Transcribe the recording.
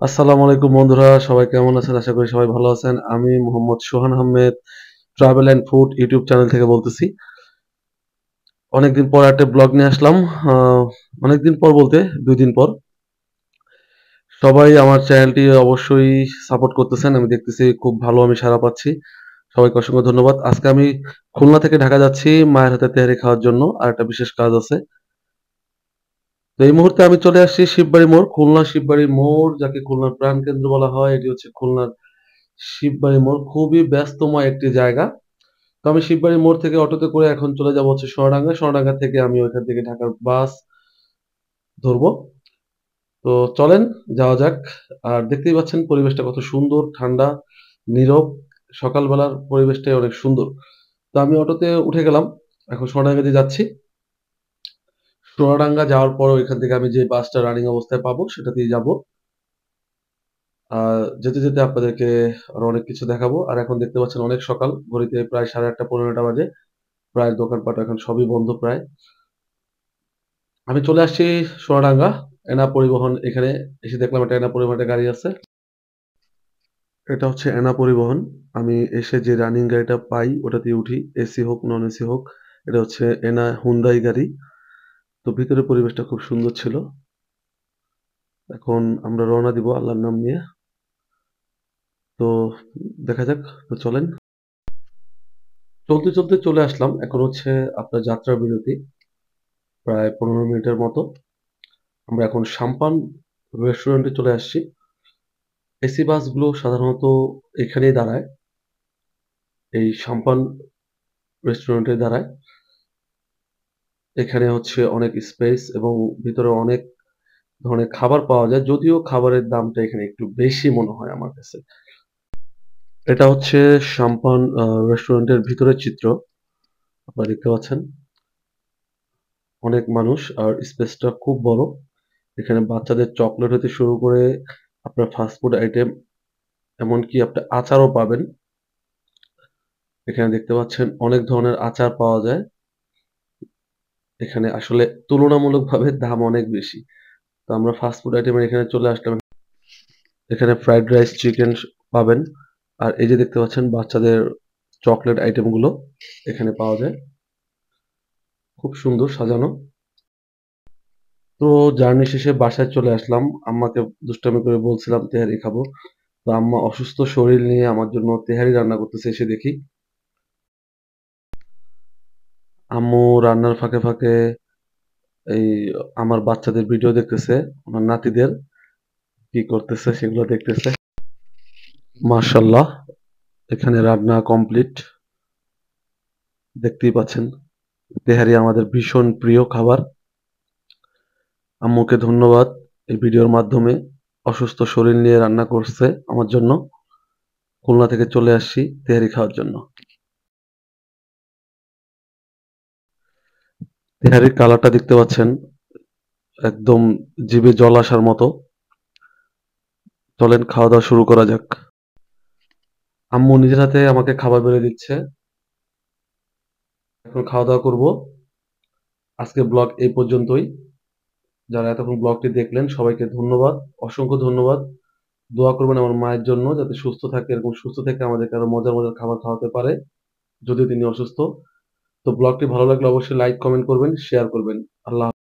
আসসালামু আলাইকুম বন্ধুরা, সবাই কেমন আছেন? আশা করি সবাই ভালো আছেন। আমি Mohammad Sohan Ahmed travel and food YouTube channel থেকে বলতেছি। অনেকদিন পর একটা ব্লগ নিয়ে আসলাম। অনেকদিন পর বলতে 2 দিন পর। সবাই আমার চ্যানেলটি অবশ্যই সাপোর্ট করতেছেন, আমি দেখতেছি খুব ভালো আমি সাড়া পাচ্ছি। সবাইকে অসংখ্য ধন্যবাদ। আজকে আমি খুলনা থেকে ঢাকা যাচ্ছি মায়ের হাতে তেহারি খাওয়ার জন্য, আর একটা বিশেষ কাজ আছে। তো এই মুহূর্তে আমি চলে আসছি শিববাড়ি মোড়, খুলনা শিববাড়ি মোড়, যাকে খুলনার প্রাণকেন্দ্র বলা হয়। এটি হচ্ছে খুলনার শিববাড়ি মোড়, খুবই ব্যস্তময় একটি জায়গা। তো আমি শিববাড়ি মোড় থেকে অটোতে করে এখন চলে যাব হচ্ছে সোনাডাঙ্গা। সোনাডাঙ্গা থেকে আমি ওইখান থেকে ঢাকার বাস ধরবো। তো চলেন যাওয়া যাক। আর দেখতেই পাচ্ছেন পরিবেশটা কত সুন্দর, ঠান্ডা, নীরব। সকালবেলার পরিবেশটাই অনেক সুন্দর। তো আমি অটোতে উঠে গেলাম। এখন সোনাডাঙ্গা দিয়ে যাচ্ছি। সোনাডাঙ্গা যাওয়ার পর ওইখান থেকে আমি যে বাসটা রানিং অবস্থায় পাবো সেটাতেই যাব। যেতে যেতে আপনাদেরকে আরো অনেক কিছু দেখাবো। আর এখন দেখতে পাচ্ছেন অনেক সকাল, ঘড়িতে প্রায় 8:30 9:30 বাজে। প্রায় দোকানপাট এখন সবই বন্ধ প্রায়। আমি চলে আসছি সোনাডাঙ্গা এনা পরিবহন। এখানে এসে দেখলাম একটা এনা পরিবহনের গাড়ি আছে। এটা হচ্ছে এনা পরিবহন। আমি এসে যে রানিং গাড়িটা পাই ওটাতে উঠি, এসি হোক নন এসি হোক। এটা হচ্ছে এনা হুন্ডাই গাড়ি। তো ভিতরে পরিবেশটা খুব সুন্দর ছিল। এখন আমরা রওনা দিব আল্লাহর নাম নিয়ে। তো দেখা যাক। তো চলেন। চলতে চলতে চলে আসলাম। এখন হচ্ছে আপনার যাত্রা বিরতি প্রায় 15 মিনিটের মতো। আমরা এখন সাম্পান রেস্টুরেন্টে চলে আসছি। এসি বাসগুলো সাধারণত এখানেই দাঁড়ায়, এই সাম্পান রেস্টুরেন্টে দাঁড়ায়। এখানে হচ্ছে অনেক স্পেস এবং ভিতরে অনেক ধরনের খাবার পাওয়া যায়, যদিও খাবারের দামটা এখানে একটু বেশি মনে হয় আমার কাছে। এটা হচ্ছে সাম্পান রেস্টুরেন্টের ভিতরের চিত্র। আপনারা দেখতে পাচ্ছেন অনেক মানুষ, আর স্পেসটা খুব বড়। এখানে বাচ্চাদের চকলেট হতে শুরু করে আপনার ফাস্টফুড আইটেম, এমনকি আপনি আচারও পাবেন। এখানে দেখতে পাচ্ছেন অনেক ধরনের আচার পাওয়া যায়। এখানে আসলে তুলনামূলকভাবে দাম অনেক বেশি। তো আমরা ফাস্টফুড আইটেমের এখানে চলে আসলাম। এখানে ফ্রাইড রাইস, চিকেন পাবেন। আর এই যে দেখতে পাচ্ছেন বাচ্চাদের চকলেট আইটেমগুলো এখানে পাওয়া যায়। খুব সুন্দর সাজানো। তো জার্নি শেষে বাসায় চলে আসলাম। আম্মাকে দুষ্টামি করে বলছিলাম তেহারি খাবো। তো আম্মা অসুস্থ শরীর নিয়ে আমার জন্য তেহারি রান্না করতেছে। এসে দেখি আম্মু রান্নার ফাঁকে ফাঁকে এই আমার বাচ্চাদের ভিডিও দেখতেছে, আমার নাতিদের কি করতেছে সেগুলো দেখতেছে। মাশাল্লাহ, এখানে রান্না কমপ্লিট। দেখতেই পাচ্ছেন তেহারি আমাদের ভীষণ প্রিয় খাবার। আম্মুকে ধন্যবাদ এই ভিডিওর মাধ্যমে। অসুস্থ শরীর নিয়ে রান্না করছে আমার জন্য। খুলনা থেকে চলে আসছি তেহারি খাওয়ার জন্য। তেহারির কালারটা দেখতে পাচ্ছেন, একদম জিভে জল আসার মতো। চলেন খাওয়া দাওয়া শুরু করা যাক। আম্মু নিজের হাতে আমাকে খাবার বেড়ে দিচ্ছে। এখন খাওয়া দাওয়া করব। আজকে ব্লগ এই পর্যন্তই। যারা এতক্ষণ ব্লগটি দেখলেন সবাইকে ধন্যবাদ, অসংখ্য ধন্যবাদ। দোয়া করবেন আমার মায়ের জন্য, যাতে সুস্থ থাকে, এরকম সুস্থ থেকে আমাদেরকে আরো মজার মজার খাবার খাওয়াতে পারে, যদিও তিনি অসুস্থ। তো ব্লগটি ভালো লাগলে অবশ্যই লাইক কমেন্ট করবেন, শেয়ার করবেন। আল্লাহ